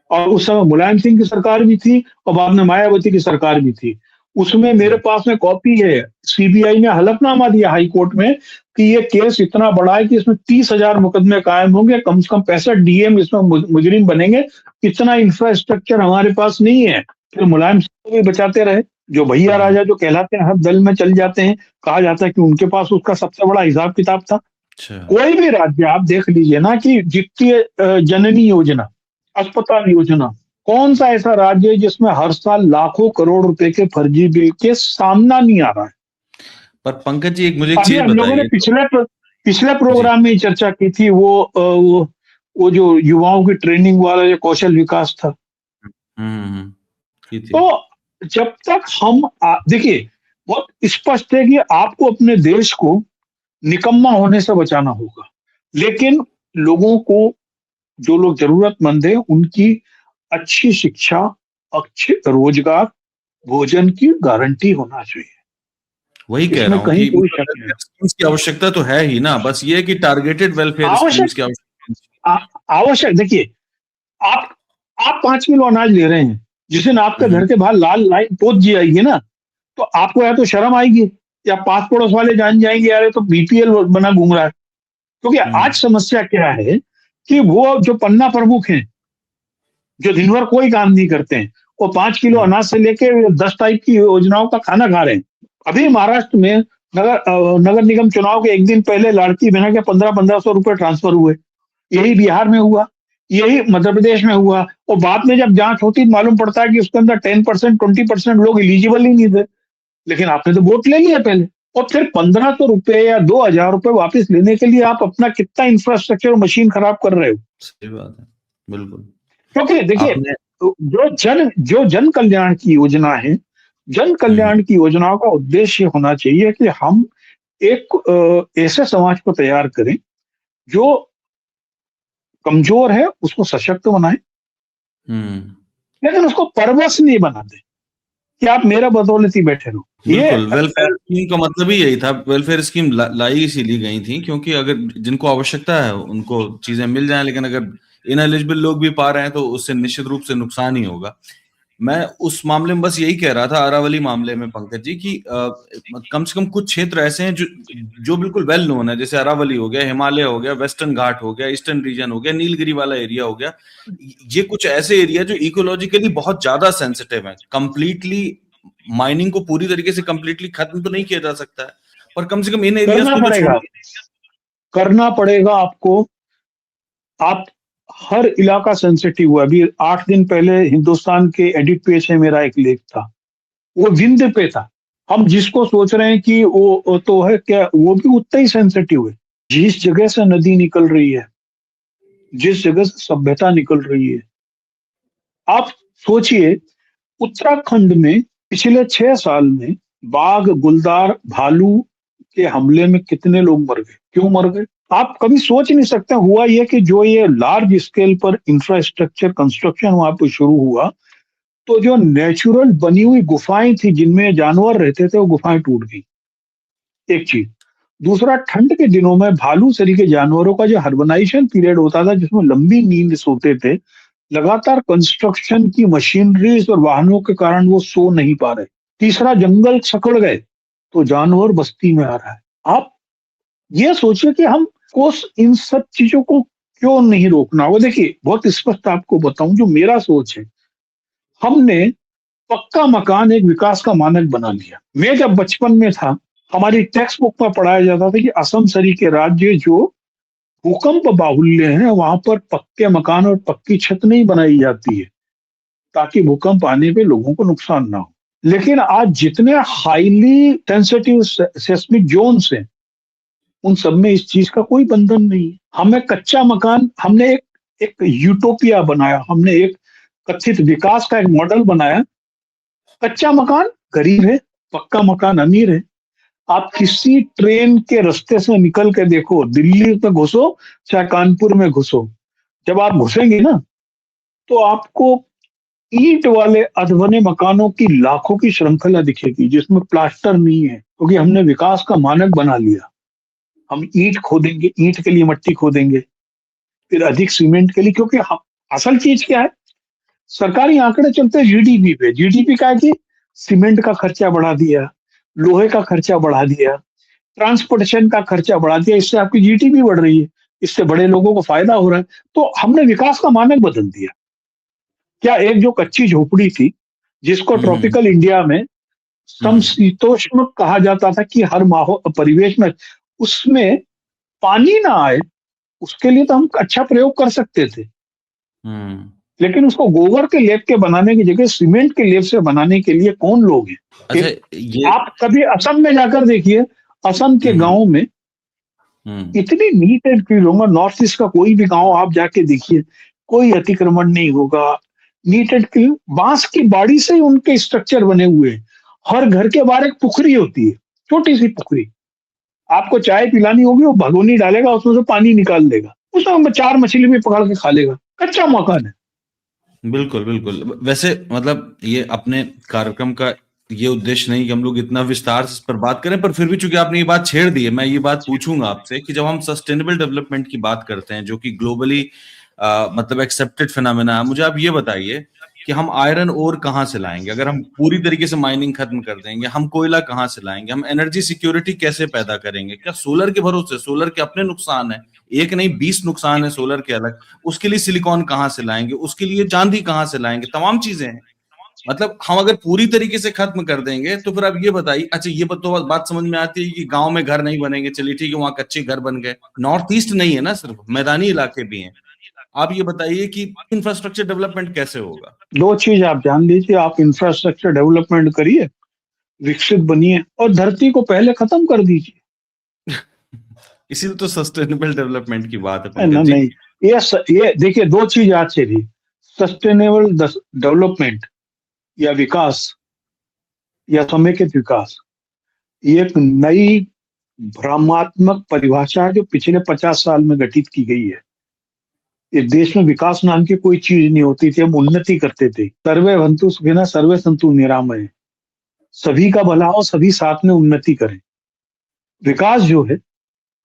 [SPEAKER 1] और उस समय मुलायम सिंह की सरकार भी थी और बाद में मायावती की सरकार भी थी। उसमें मेरे पास में कॉपी है, सीबीआई ने हलफनामा दिया हाई कोर्ट में कि ये केस इतना बड़ा है कि इसमें 30,000 मुकदमे कायम होंगे, कम से कम 65 डीएम इसमें मुजरिम बनेंगे, इतना इंफ्रास्ट्रक्चर हमारे पास नहीं है। फिर मुलायम सिंह को भी बचाते रहे, जो भैया राजा जो कहलाते हैं हर दल में चल जाते हैं, कहा जाता है कि उनके पास उसका सबसे बड़ा हिसाब किताब था।
[SPEAKER 2] अच्छा।
[SPEAKER 1] कोई भी राज्य आप देख लीजिए ना कि वित्तीय जननी योजना, अस्पताल योजना, कौन सा ऐसा राज्य है जिसमें हर साल लाखों करोड़ रुपए के फर्जी बिल के सामना नहीं आ रहा है।
[SPEAKER 2] पर पंकज जी, एक मुझे एक
[SPEAKER 1] अभी
[SPEAKER 2] चीज
[SPEAKER 1] हम लोगों ने
[SPEAKER 2] बताइए तो।
[SPEAKER 1] पिछले
[SPEAKER 2] जी।
[SPEAKER 1] प्रोग्राम में ही चर्चा की थी, वो जो युवाओं की ट्रेनिंग वाला जो कौशल विकास था।
[SPEAKER 2] की थी।
[SPEAKER 1] तो जब तक हम देखिए, बहुत स्पष्ट है कि आपको अपने देश को निकम्मा होने से बचाना होगा, लेकिन लोगों को, जो लोग जरूरतमंद है, उनकी अच्छी शिक्षा, अच्छे रोजगार, भोजन की गारंटी होना चाहिए।
[SPEAKER 2] वही कह रहा
[SPEAKER 1] इसमें
[SPEAKER 2] हूँ
[SPEAKER 1] कहीं
[SPEAKER 2] कि
[SPEAKER 1] कोई
[SPEAKER 2] मतलब
[SPEAKER 1] शक नहीं
[SPEAKER 2] वेलफेयर स्कीम्स की आवश्यकता तो है ही ना, बस ये है कि टारगेटेड वेलफेयर
[SPEAKER 1] आवश्यक
[SPEAKER 2] स्कीम्स की आवश्यकता।
[SPEAKER 1] आवश्यक देखिए, आप आप 5 किलो अनाज ले रहे हैं, जिस दिन आपके
[SPEAKER 2] हम्म,
[SPEAKER 1] घर के बाहर लाल लाइन पोत दी जाएगी ना, तो आपको या तो शर्म आएगी या पास पड़ोस वाले जान जाएंगे, यार ये तो बीपीएल बना घूम रहा है। क्योंकि आज
[SPEAKER 2] हम्म,
[SPEAKER 1] समस्या क्या है कि वो जो पन्ना प्रमुख हैं, जो दिन भर कोई काम नहीं करते हैं, वो 5 किलो
[SPEAKER 2] हम्म,
[SPEAKER 1] अनाज से लेके 10 टाइप की योजनाओं का खाना खा रहे हैं। अभी महाराष्ट्र में नगर निगम चुनाव के एक दिन पहले लाड़की बहना के 1500-1500 रुपए ट्रांसफर हुए। यही बिहार में हुआ, यही मध्य प्रदेश में हुआ, और बाद में जब जांच होती मालूम पड़ता है कि उसके अंदर 10%, 20% लोग एलिजिबल ही नहीं थे। लेकिन आपने तो वोट ले लिया पहले, और फिर 1500 रुपए या 2000 रुपए वापस लेने के लिए आप अपना कितना इंफ्रास्ट्रक्चर मशीन खराब कर रहे हो।
[SPEAKER 2] सही बात है, बिल्कुल।
[SPEAKER 1] क्योंकि देखिए,
[SPEAKER 2] आपने।
[SPEAKER 1] जो जन कल्याण की योजना है, जन
[SPEAKER 2] हम्म,
[SPEAKER 1] कल्याण की योजनाओं का उद्देश्य होना चाहिए कि हम एक ऐसे समाज को तैयार करें जो कमजोर है उसको सशक्त बनाए,
[SPEAKER 2] हम्म,
[SPEAKER 1] लेकिन उसको परवश नहीं बना दे कि आप मेरा बदौलत ही बैठे रहो। ये
[SPEAKER 2] बिल्कुल। वेलफेयर स्कीम का मतलब ही यही था। वेलफेयर स्कीम लाई इसीलिए गई थी क्योंकि अगर जिनको आवश्यकता है उनको चीजें मिल जाएं, लेकिन अगर इनएलिजिबल लोग भी पा रहे हैं तो उससे निश्चित रूप से नुकसान ही होगा। मैं उस मामले में बस यही कह रहा था, अरावली मामले में पंकज जी, कि कम से कम कुछ क्षेत्र ऐसे हैं जो जो बिल्कुल वेल नोन है, जैसे अरावली हो गया, हिमालय हो गया, वेस्टर्न घाट हो गया, ईस्टर्न रीजन हो गया, नीलगिरी वाला एरिया हो गया। ये कुछ ऐसे एरिया जो इकोलॉजिकली बहुत ज्यादा सेंसिटिव है। कंप्लीटली माइनिंग को पूरी तरीके से कंप्लीटली खत्म तो नहीं किया जा सकता है, पर कम से कम इन एरियाज
[SPEAKER 1] करना
[SPEAKER 2] को तो
[SPEAKER 1] पड़ेगा,
[SPEAKER 2] छोड़।
[SPEAKER 1] करना पड़ेगा आपको। आप हर इलाका सेंसिटिव हुआ। अभी 8 दिन पहले हिंदुस्तान के एडिट पेज में मेरा एक लेख था, वो विंध्य पे था। हम जिसको सोच रहे हैं कि वो तो है क्या, वो भी उतना ही सेंसिटिव है। जिस जगह से नदी निकल रही है, जिस जगह से सभ्यता निकल रही है, आप सोचिए, उत्तराखंड में पिछले 6 साल में बाघ, गुलदार, भालू के हमले में कितने लोग मर गए, क्यों मर गए? आप कभी सोच नहीं सकते। हुआ ये कि जो ये लार्ज स्केल पर इंफ्रास्ट्रक्चर कंस्ट्रक्शन वहां पर शुरू हुआ, तो जो नेचुरल बनी हुई गुफाएं थी जिनमें जानवर रहते थे, वो गुफाएं टूट गई। एक चीज। दूसरा, ठंड के दिनों में भालू सरी के जानवरों का जो हर्बनाइजेशन पीरियड होता था, जिसमें लंबी नींद सोते थे, लगातार कंस्ट्रक्शन की मशीनरीज और वाहनों के कारण वो सो नहीं पा रहे। तीसरा, जंगल सकड़ गए तो जानवर बस्ती में आ रहा है। आप ये सोचिए कि हम को इन सब चीजों को क्यों नहीं रोकना होगा। देखिए, बहुत स्पष्ट आपको बताऊं, जो मेरा सोच है, हमने पक्का मकान एक विकास का मानक बना लिया। मैं जब बचपन में था, हमारी टेक्स्ट बुक में पढ़ाया जाता था कि असम सरी के राज्य जो भूकंप बाहुल्य हैं, वहां पर पक्के मकान और पक्की छत नहीं बनाई जाती है, ताकि भूकंप आने पे लोगों को नुकसान ना हो। लेकिन आज जितने हाईली सेंसिटिव सेस्मिक जोन्स हैं, उन सब में इस चीज का कोई बंधन नहीं है। हमें कच्चा मकान, हमने एक यूटोपिया बनाया, हमने एक कथित विकास का एक मॉडल बनाया। कच्चा मकान गरीब है, पक्का मकान अमीर है। आप किसी ट्रेन के रास्ते से निकल के देखो, दिल्ली में घुसो चाहे कानपुर में घुसो, जब आप घुसेंगे ना, तो आपको ईंट वाले अधबने मकानों की लाखों की श्रृंखला दिखेगी, जिसमें प्लास्टर नहीं है, क्योंकि हमने विकास का मानक बना लिया। हम ईंट खोदेंगे, ईंट के लिए मट्टी खोदेंगे, फिर अधिक सीमेंट के लिए, क्योंकि असल चीज क्या है, सरकारी आंकड़े चलते हैं जीडीपी पे। जीडीपी का है कि सीमेंट का खर्चा बढ़ा दिया, लोहे का खर्चा बढ़ा दिया, ट्रांसपोर्टेशन का खर्चा बढ़ा दिया, इससे आपकी जीडीपी बढ़ रही है, इससे बड़े लोगों को फायदा हो रहा है। तो हमने विकास का मानक बदल दिया। क्या एक जो कच्ची झोपड़ी थी, जिसको
[SPEAKER 2] हम्म
[SPEAKER 1] ट्रॉपिकल इंडिया में
[SPEAKER 2] हम्म
[SPEAKER 1] समशीतोष्ण कहा जाता था कि हर माहौल परिवेश में उसमें पानी ना आए, उसके लिए तो हम अच्छा प्रयोग कर सकते थे।
[SPEAKER 2] हम्म
[SPEAKER 1] लेकिन उसको गोबर के लेप के बनाने की जगह सीमेंट के लेप से बनाने के लिए कौन लोग हैं?
[SPEAKER 2] अच्छा ये
[SPEAKER 1] आप कभी असम में जाकर देखिए, असम के
[SPEAKER 2] हम्म
[SPEAKER 1] गांव में
[SPEAKER 2] हम्म
[SPEAKER 1] इतनी नीट एंड क्लीन होगा। नॉर्थ ईस्ट का कोई भी गांव आप जाके देखिए, कोई अतिक्रमण नहीं होगा, नीट एंड क्लीन। बांस की बाड़ी से ही उनके स्ट्रक्चर बने हुए हैं। हर घर के बाहर एक पुखरी होती है, छोटी सी पुखरी। आपको चाय पिलानी होगी, वो भगोनी डालेगा, उसमें से पानी निकाल देगा, उसमें 4 मछली भी पकड़ के खा लेगा। कच्चा मकान है।
[SPEAKER 2] बिल्कुल बिल्कुल। वैसे मतलब ये अपने कार्यक्रम का ये उद्देश्य नहीं कि हम लोग इतना विस्तार से इस पर बात करें, पर फिर भी चूंकि आपने ये बात छेड़ दी है, मैं ये बात पूछूंगा आपसे कि जब हम सस्टेनेबल डेवलपमेंट की बात करते हैं, जो कि ग्लोबली मतलब एक्सेप्टेड फिनोमेना है, मुझे आप ये बताइए कि हम आयरन ओर कहाँ से लाएंगे? अगर हम पूरी तरीके से माइनिंग खत्म कर देंगे, हम कोयला कहाँ से लाएंगे? हम एनर्जी सिक्योरिटी कैसे पैदा करेंगे? क्या सोलर के भरोसे? सोलर के अपने नुकसान है, एक नहीं 20 नुकसान है सोलर के अलग। उसके लिए सिलिकॉन कहाँ से लाएंगे? उसके लिए चांदी कहाँ से लाएंगे? तमाम चीजें हैं। मतलब हम अगर पूरी तरीके से खत्म कर देंगे तो फिर आप ये बताइए। अच्छा, ये तो बात समझ में आती है कि गांव में घर नहीं बनेंगे, चलिए ठीक है, वहां कच्चे घर बन गए। नॉर्थ ईस्ट नहीं है ना, सिर्फ मैदानी इलाके भी हैं। आप ये बताइए कि इंफ्रास्ट्रक्चर डेवलपमेंट कैसे होगा?
[SPEAKER 1] दो चीज आप जान लीजिए, आप इंफ्रास्ट्रक्चर डेवलपमेंट करिए, विकसित बनिए, और धरती को पहले खत्म कर दीजिए।
[SPEAKER 2] इसीलिए तो सस्टेनेबल डेवलपमेंट की बात है
[SPEAKER 1] ना
[SPEAKER 2] पंकज जी।
[SPEAKER 1] नहीं, ये देखिए, दो चीज याद से रही। सस्टेनेबल डेवलपमेंट या विकास या समेकित विकास, ये एक नई भ्रमात्मक परिभाषा है जो पिछले 50 साल में गठित की गई है। इस देश में विकास नाम की कोई चीज नहीं होती थी, हम उन्नति करते थे। सर्वे भवन्तु सुखिनः सर्वे सन्तु निरामय। सभी का भला हो, सभी साथ में उन्नति करें। विकास जो है,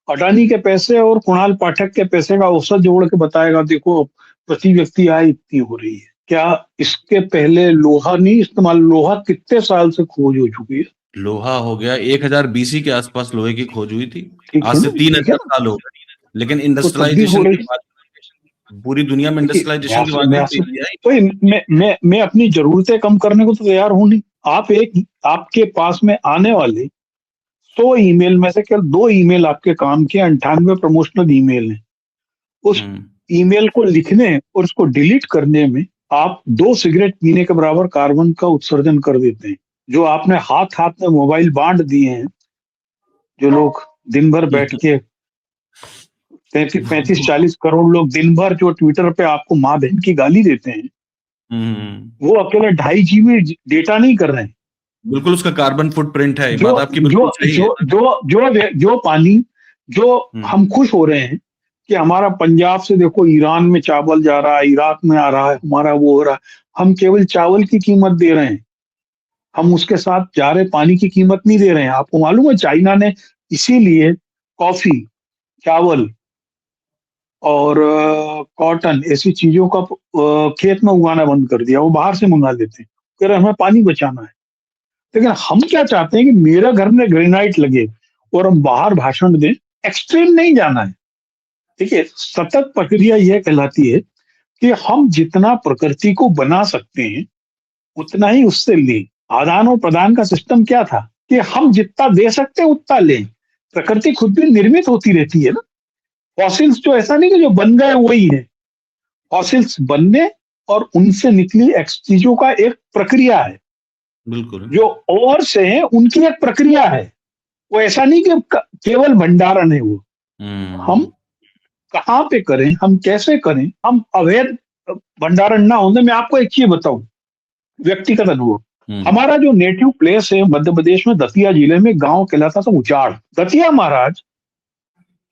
[SPEAKER 1] अडानी के पैसे और कुणाल पाठक के पैसे का औसत जोड़ के बताएगा, देखो प्रति व्यक्ति आय इतनी हो रही है। क्या इसके पहले लोहा नहीं इस्तेमाल? लोहा कितने साल से खोज हो चुकी है।
[SPEAKER 2] लोहा हो गया 1000 बीसी के आसपास लोहे की खोज हुई थी।
[SPEAKER 1] ठीक
[SPEAKER 2] आज
[SPEAKER 1] है
[SPEAKER 2] से
[SPEAKER 1] ना, ठीक है
[SPEAKER 2] 3000
[SPEAKER 1] ना।
[SPEAKER 2] साल हो गए। लेकिन
[SPEAKER 1] तो तब भी हो
[SPEAKER 2] इंडस्ट्रियलाइजेशन
[SPEAKER 1] रही।
[SPEAKER 2] के बाद पूरी दुनिया में
[SPEAKER 1] देखिए,
[SPEAKER 2] इंडस्ट्रियलाइजेशन के बाद ही तो इंडिया आई।
[SPEAKER 1] कोई मैं अपनी जरूरतें कम करने को तो तैयार हूं नहीं। आपके पास में आने वाले 100 ईमेल में से केवल 2 ईमेल आपके काम के, 98 प्रमोशनल ईमेल हैं। उस
[SPEAKER 2] हम्म
[SPEAKER 1] ईमेल को लिखने और उसको डिलीट करने में आप 2 सिगरेट पीने के बराबर कार्बन का उत्सर्जन कर देते हैं। जो आपने हाथ हाथ में मोबाइल बांट दिए हैं, जो लोग दिन भर बैठ के 35-40 करोड़ लोग दिन भर जो ट्विटर पे आपको माँ बहन की गाली देते हैं,
[SPEAKER 2] हम्म
[SPEAKER 1] वो अकेले 2.5 GB डेटा नहीं कर रहे हैं।
[SPEAKER 2] बिल्कुल, उसका कार्बन फुटप्रिंट है। ये
[SPEAKER 1] जो
[SPEAKER 2] बात आपकी
[SPEAKER 1] जो
[SPEAKER 2] बिल्कुल सही है।
[SPEAKER 1] जो जो पानी, जो
[SPEAKER 2] हम्म
[SPEAKER 1] हम खुश हो रहे हैं कि हमारा पंजाब से देखो ईरान में चावल जा रहा है, इराक में आ रहा है, हमारा वो हो रहा है। हम केवल चावल की कीमत दे रहे हैं, हम उसके साथ जा रहे पानी की कीमत नहीं दे रहे हैं। आपको मालूम है, चाइना ने इसीलिए कॉफी, चावल और कॉटन ऐसी चीजों का खेत में उगाना बंद कर दिया। वो बाहर से मंगा लेते हैं, कह रहे हमें पानी बचाना है। लेकिन हम क्या चाहते हैं कि मेरा घर में ग्रेनाइट लगे और हम बाहर भाषण दें। एक्सट्रीम नहीं जाना है। देखिए, सतत प्रक्रिया यह कहलाती है कि हम जितना प्रकृति को बना सकते हैं उतना ही उससे लें। आदान और प्रदान का सिस्टम क्या था कि हम जितना दे सकते हैं उतना लें। प्रकृति खुद भी निर्मित होती रहती है ना। फॉसिल्स जो ऐसा नहीं कि जो बन गए वही है। फॉसिल्स बनने और उनसे निकली चीजों का एक प्रक्रिया है।
[SPEAKER 2] बिल्कुल।
[SPEAKER 1] जो और से है उनकी एक प्रक्रिया है। वो ऐसा नहीं कि केवल भंडारण है वो। हम
[SPEAKER 2] हम्म
[SPEAKER 1] कहाँ पे करें, हम कैसे करें, हम अवैध भंडारण ना होने। मैं आपको एक चीज बताऊं, व्यक्तिगत अनुभव।
[SPEAKER 2] हम्म
[SPEAKER 1] हमारा जो नेटिव प्लेस है मध्य प्रदेश में, दतिया जिले में गांव कहलाता था उचाड़। दतिया महाराज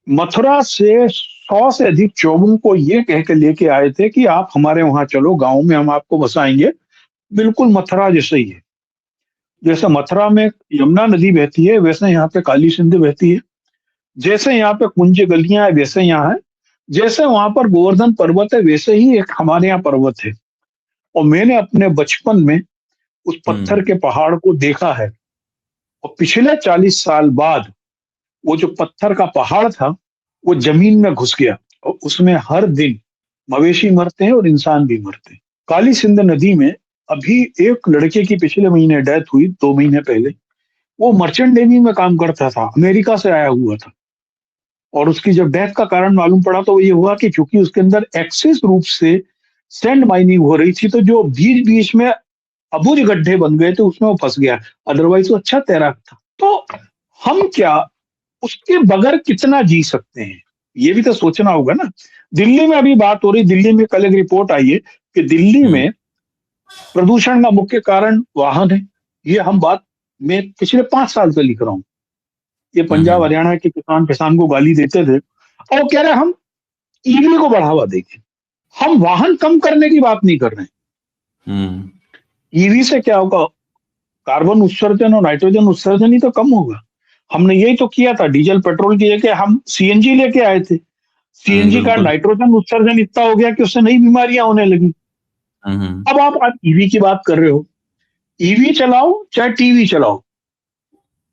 [SPEAKER 1] मथुरा से 100 से अधिक चौबों को ये कह के लेके आए थे कि आप हमारे वहां चलो, गांव में हम आपको बसाएंगे, बिल्कुल मथुरा जैसे ही है। जैसे मथुरा में यमुना नदी बहती है, वैसे यहाँ पे काली सिंध बहती है। जैसे यहाँ पे कुंज गलियां है वैसे यहाँ है, जैसे वहां पर गोवर्धन पर्वत है वैसे ही एक हमारे यहाँ पर्वत है। और मैंने अपने बचपन में उस पत्थर के पहाड़ को देखा है, और पिछले 40 साल बाद वो जो पत्थर का पहाड़ था वो जमीन में घुस गया, और उसमें हर दिन मवेशी मरते हैं और इंसान भी मरते हैं। काली सिंध नदी में अभी एक लड़के की पिछले महीने डेथ हुई, 2 महीने पहले। वो मर्चेंट नेवी में काम करता था, अमेरिका से आया हुआ था, और उसकी जब डेथ का कारण मालूम पड़ा तो ये हुआ कि क्योंकि उसके अंदर एक्सेस रूप से सैंड माइनिंग हो रही थी, तो जो बीच बीच में अबुझ गड्ढे बन गए थे उसमें वो फंस गया। अदरवाइज वो अच्छा तैराक था। तो हम क्या उसके बगैर कितना जी सकते हैं, ये भी तो सोचना होगा ना। दिल्ली में अभी बात हो रही, दिल्ली में कल एक रिपोर्ट आई है कि दिल्ली में प्रदूषण का मुख्य कारण वाहन है। ये हम बात मैं पिछले 5 साल से लिख रहा हूँ। ये पंजाब हरियाणा के किसान को गाली देते थे, और वो कह रहे हम ईवी को बढ़ावा देंगे। हम वाहन कम करने की बात नहीं कर रहे हैं। ईवी से क्या होगा, कार्बन उत्सर्जन और नाइट्रोजन उत्सर्जन ही तो कम होगा। हमने यही तो किया था, डीजल पेट्रोल की जगह हम सीएनजी लेके आए थे। सीएनजी का नाइट्रोजन उत्सर्जन इतना हो गया कि उससे नई बीमारियां होने लगी। अब आप ईवी की बात कर रहे हो, ईवी चलाओ चाहे टीवी चलाओ,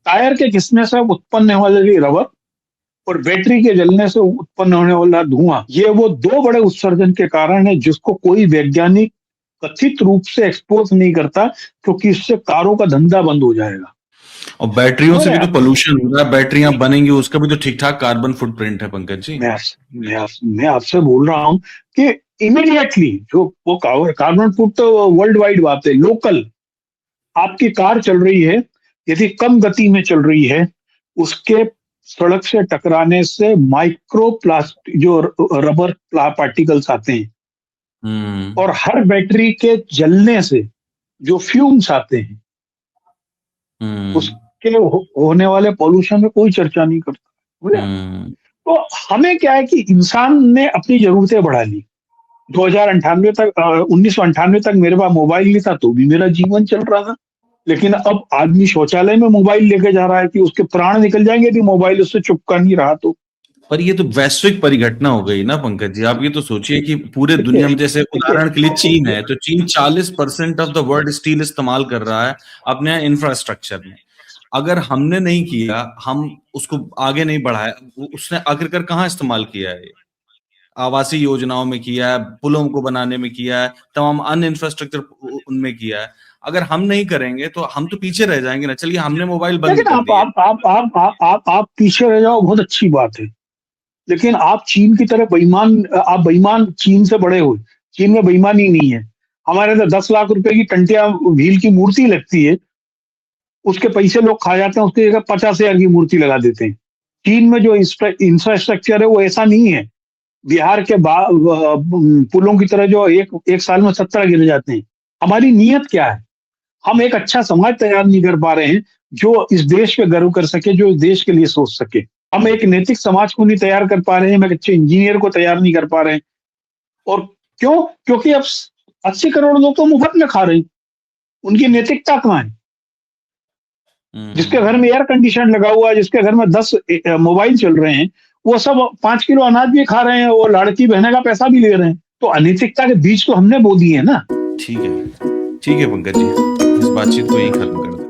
[SPEAKER 1] टायर के घिसने से उत्पन्न होने वाली रबर और बैटरी के जलने से उत्पन्न होने वाला धुआं, ये वो 2 बड़े उत्सर्जन के कारण है, जिसको कोई वैज्ञानिक कथित रूप से एक्सपोज नहीं करता, क्योंकि इससे कारों का धंधा बंद हो जाएगा।
[SPEAKER 2] और बैटरियों से भी तो पोल्यूशन हो रहा है, बैटरियां बनेंगी उसका भी तो ठीक ठाक कार्बन फुटप्रिंट है पंकज जी।
[SPEAKER 1] मैं आपसे बोल रहा हूं कि इमीडिएटली जो वो कार्बन फुट तो वर्ल्ड वाइड बात है, लोकल आपकी कार चल रही है, यदि कम गति में चल रही है, उसके सड़क से टकराने से माइक्रो प्लास्टिक जो रबर पार्टिकल्स आते हैं, और हर बैटरी के जलने से जो फ्यूम्स आते हैं, उसके होने वाले पॉल्यूशन में कोई चर्चा नहीं करता। तो हमें क्या है कि इंसान ने अपनी जरूरतें बढ़ा ली। 2098 तक 1998 तक मेरे पास मोबाइल नहीं था तो भी मेरा जीवन चल रहा था, लेकिन अब आदमी शौचालय में मोबाइल लेके जा रहा है कि उसके प्राण निकल जाएंगे यदि मोबाइल उससे चुपका नहीं रहा तो।
[SPEAKER 2] पर ये तो वैश्विक परिघटना हो गई ना पंकज जी। आप ये तो सोचिए कि पूरे दुनिया में, जैसे उदाहरण के लिए चीन है, तो चीन 40% ऑफ द वर्ल्ड स्टील इस्तेमाल कर रहा है अपने इंफ्रास्ट्रक्चर में। अगर हमने नहीं किया, हम उसको आगे नहीं बढ़ाया, उसने आखिरकार कहाँ इस्तेमाल किया है? आवासीय योजनाओं में किया है, पुलों को बनाने में किया है, तमाम अन्य इंफ्रास्ट्रक्चर उनमें किया है। अगर हम नहीं करेंगे तो हम तो पीछे रह जाएंगे ना। चलिए हमने मोबाइल बंद कर दिया,
[SPEAKER 1] आप पीछे रह जाओ, बहुत अच्छी बात है, लेकिन आप चीन की तरह बेईमान चीन से बड़े हो। चीन में बेईमानी नहीं है। हमारे तो 10 लाख रुपए की टंटिया भील की मूर्ति लगती है, उसके पैसे लोग खा जाते हैं, उसकी जगह 50,000 की मूर्ति लगा देते हैं। चीन में जो इंफ्रास्ट्रक्चर है वो ऐसा नहीं है। बिहार के पुलों की तरह जो एक साल में 17 गिर जाते हैं। हमारी नीयत क्या है? हम एक अच्छा समाज तैयार नहीं कर पा रहे हैं जो इस देश पे गर्व कर सके, जो इस देश के लिए सोच सके। हम एक नैतिक समाज को नहीं तैयार कर पा रहे हैं, हम एक अच्छे इंजीनियर को तैयार नहीं कर पा रहे हैं। और क्यों? क्योंकि अब 80 करोड़ लोग तो मुफ्त में खा रहे हैं। उनकी नैतिकता कहाँ है? जिसके घर में एयर कंडीशन लगा हुआ है, जिसके घर में 10 मोबाइल चल रहे हैं, वो सब 5 किलो अनाज भी खा रहे हैं, वो लड़की बहने का पैसा भी ले रहे हैं। तो अनैतिकता के बीज तो हमने बो दिए है ना।
[SPEAKER 2] ठीक है पंकज जी, इस बातचीत को यहीं खत्म कर दें।